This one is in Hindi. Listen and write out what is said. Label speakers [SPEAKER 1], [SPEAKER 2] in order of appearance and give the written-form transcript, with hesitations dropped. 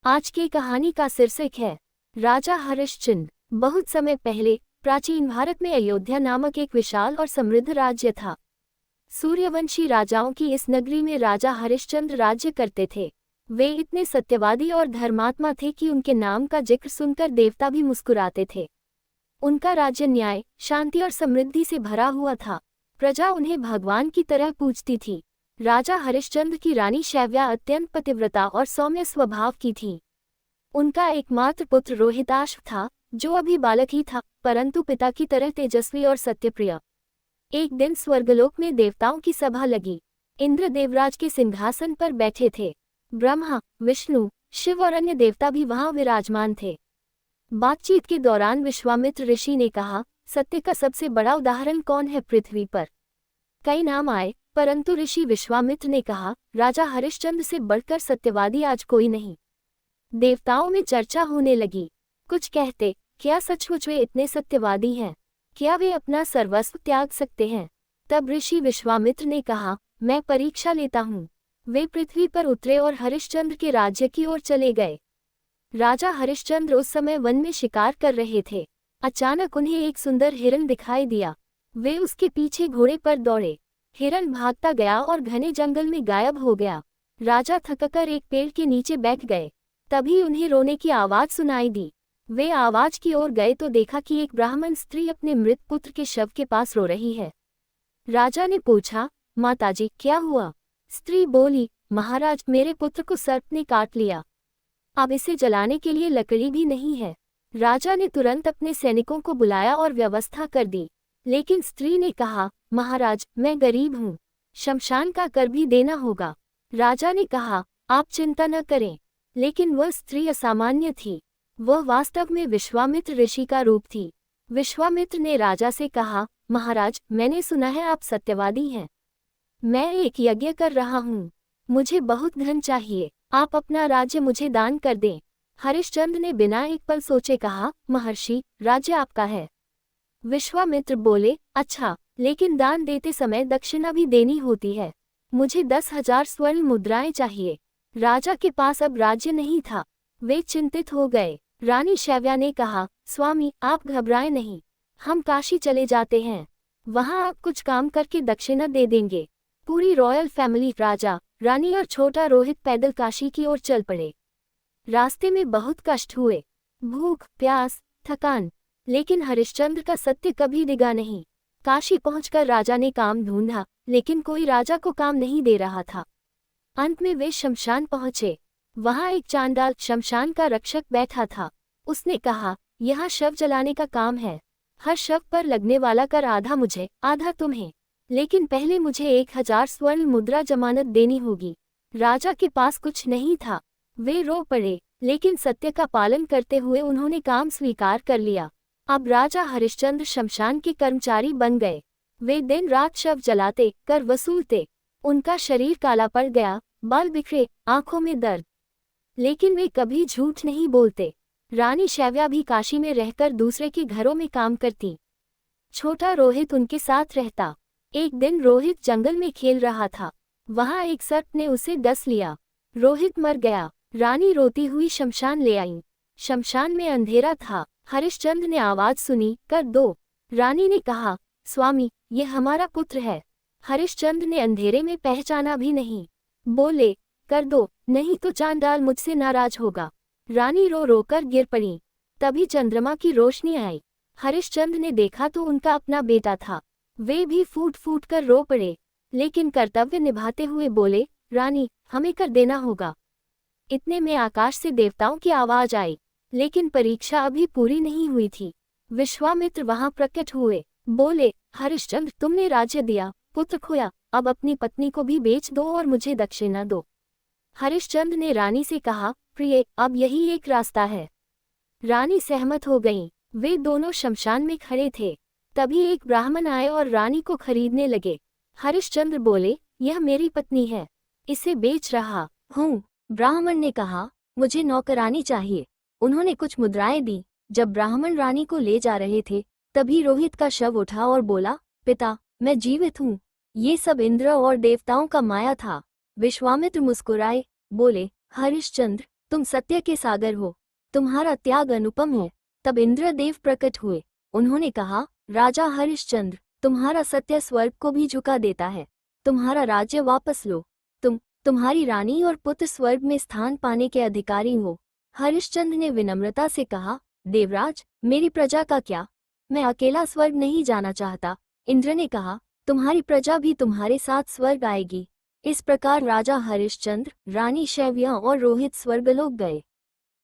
[SPEAKER 1] आज की कहानी का शीर्षक है राजा हरिश्चंद्र। बहुत समय पहले प्राचीन भारत में अयोध्या नामक एक विशाल और समृद्ध राज्य था। सूर्यवंशी राजाओं की इस नगरी में राजा हरिश्चंद्र राज्य करते थे। वे इतने सत्यवादी और धर्मात्मा थे कि उनके नाम का जिक्र सुनकर देवता भी मुस्कुराते थे। उनका राज्य न्याय, शांति और समृद्धि से भरा हुआ था। प्रजा उन्हें भगवान की तरह पूजती थी। राजा हरिश्चंद्र की रानी शैव्या अत्यंत पतिव्रता और सौम्य स्वभाव की थी। उनका एकमात्र पुत्र रोहिताश्व था, जो अभी बालक ही था, परंतु पिता की तरह तेजस्वी और सत्यप्रिय। एक दिन स्वर्गलोक में देवताओं की सभा लगी। इंद्र देवराज के सिंहासन पर बैठे थे। ब्रह्मा, विष्णु, शिव और अन्य देवता भी वहां विराजमान थे। बातचीत के दौरान विश्वामित्र ऋषि ने कहा, सत्य का सबसे बड़ा उदाहरण कौन है पृथ्वी पर? कई नाम आए, परंतु ऋषि विश्वामित्र ने कहा, राजा हरिश्चंद्र से बढ़कर सत्यवादी आज कोई नहीं। देवताओं में चर्चा होने लगी। कुछ कहते, क्या सचमुच वे इतने सत्यवादी हैं? क्या वे अपना सर्वस्व त्याग सकते हैं? तब ऋषि विश्वामित्र ने कहा, मैं परीक्षा लेता हूँ। वे पृथ्वी पर उतरे और हरिश्चंद्र के राज्य की ओर चले गए। राजा हरिश्चंद्र उस समय वन में शिकार कर रहे थे। अचानक उन्हें एक सुंदर हिरन दिखाई दिया। वे उसके पीछे घोड़े पर दौड़े। हिरन भागता गया और घने जंगल में गायब हो गया। राजा थककर एक पेड़ के नीचे बैठ गए। तभी उन्हें रोने की आवाज सुनाई दी। वे आवाज की ओर गए तो देखा कि एक ब्राह्मण स्त्री अपने मृत पुत्र के शव के पास रो रही है। राजा ने पूछा, माताजी क्या हुआ? स्त्री बोली, महाराज, मेरे पुत्र को सर्प ने काट लिया। अब इसे जलाने के लिए लकड़ी भी नहीं है। राजा ने तुरंत अपने सैनिकों को बुलाया और व्यवस्था कर दी। लेकिन स्त्री ने कहा, महाराज, मैं गरीब हूँ, शमशान का कर भी देना होगा। राजा ने कहा, आप चिंता न करें। लेकिन वह स्त्री असामान्य थी। वह वास्तव में विश्वामित्र ऋषि का रूप थी। विश्वामित्र ने राजा से कहा, महाराज, मैंने सुना है आप सत्यवादी हैं। मैं एक यज्ञ कर रहा हूँ। मुझे बहुत धन चाहिए। आप अपना राज्य मुझे दान कर दें। हरिश्चंद्र ने बिना एक पल सोचे कहा, महर्षि, राज्य आपका है। विश्वामित्र बोले, अच्छा, लेकिन दान देते समय दक्षिणा भी देनी होती है। मुझे 10,000 स्वर्ण मुद्राएं चाहिए। राजा के पास अब राज्य नहीं था। वे चिंतित हो गए। रानी शैव्या ने कहा, स्वामी, आप घबराएं नहीं। हम काशी चले जाते हैं। वहां आप कुछ काम करके दक्षिणा दे देंगे। पूरी रॉयल फैमिली, राजा, रानी और छोटा रोहित पैदल काशी की ओर चल पड़े। रास्ते में बहुत कष्ट हुए, भूख, प्यास, थकान, लेकिन हरिश्चंद्र का सत्य कभी डिगा नहीं। काशी पहुंचकर राजा ने काम ढूंढा, लेकिन कोई राजा को काम नहीं दे रहा था। अंत में वे शमशान पहुंचे। वहां एक चांडाल, शमशान का रक्षक, बैठा था। उसने कहा, यहाँ शव जलाने का काम है। हर शव पर लगने वाला कर आधा मुझे, आधा तुम्हें। लेकिन पहले मुझे 1,000 स्वर्ण मुद्रा जमानत देनी होगी। राजा के पास कुछ नहीं था। वे रो पड़े, लेकिन सत्य का पालन करते हुए उन्होंने काम स्वीकार कर लिया। अब राजा हरिश्चंद्र शमशान के कर्मचारी बन गए। वे दिन रात शव जलाते, कर वसूलते। उनका शरीर काला पड़ गया, बाल बिखरे, आंखों में दर्द, लेकिन वे कभी झूठ नहीं बोलते। रानी शैव्या भी काशी में रहकर दूसरे के घरों में काम करती। छोटा रोहित उनके साथ रहता। एक दिन रोहित जंगल में खेल रहा था। वहां एक सर्प ने उसे डस लिया। रोहित मर गया। रानी रोती हुई शमशान ले आई। शमशान में अंधेरा था। हरिश्चंद्र ने आवाज सुनी, कर दो। रानी ने कहा, स्वामी, ये हमारा पुत्र है। हरिश्चंद्र ने अंधेरे में पहचाना भी नहीं। बोले, कर दो, नहीं तो चांडाल मुझसे नाराज होगा। रानी रो रो कर गिर पड़ी। तभी चंद्रमा की रोशनी आई। हरिश्चंद्र ने देखा तो उनका अपना बेटा था। वे भी फूट फूट कर रो पड़े, लेकिन कर्तव्य निभाते हुए बोले, रानी, हमें कर देना होगा। इतने में आकाश से देवताओं की आवाज आई, लेकिन परीक्षा अभी पूरी नहीं हुई थी। विश्वामित्र वहां प्रकट हुए। बोले, हरिश्चंद्र, तुमने राज्य दिया, पुत्र खोया, अब अपनी पत्नी को भी बेच दो और मुझे दक्षिणा दो। हरिश्चंद्र ने रानी से कहा, प्रिय, अब यही एक रास्ता है। रानी सहमत हो गईं। वे दोनों शमशान में खड़े थे। तभी एक ब्राह्मण आए और रानी को खरीदने लगे। हरिश्चंद्र बोले, यह मेरी पत्नी है, इसे बेच रहा हूँ। ब्राह्मण ने कहा, मुझे नौकरानी चाहिए। उन्होंने कुछ मुद्राएं दी। जब ब्राह्मण रानी को ले जा रहे थे, तभी रोहित का शव उठा और बोला, पिता, मैं जीवित हूँ। ये सब इंद्र और देवताओं का माया था। विश्वामित्र मुस्कुराए, बोले, हरिश्चंद्र, तुम सत्य के सागर हो, तुम्हारा त्याग अनुपम है। तब इंद्रदेव प्रकट हुए। उन्होंने कहा, राजा हरिश्चंद्र, तुम्हारा सत्य स्वर्ग को भी झुका देता है। तुम्हारा राज्य वापस लो। तुम्हारी रानी और पुत्र स्वर्ग में स्थान पाने के अधिकारी हो। हरिश्चंद्र ने विनम्रता से कहा, देवराज, मेरी प्रजा का क्या? मैं अकेला स्वर्ग नहीं जाना चाहता। इंद्र ने कहा, तुम्हारी प्रजा भी तुम्हारे साथ स्वर्ग आएगी। इस प्रकार राजा हरिश्चंद्र, रानी शैव्या और रोहित स्वर्गलोक गए।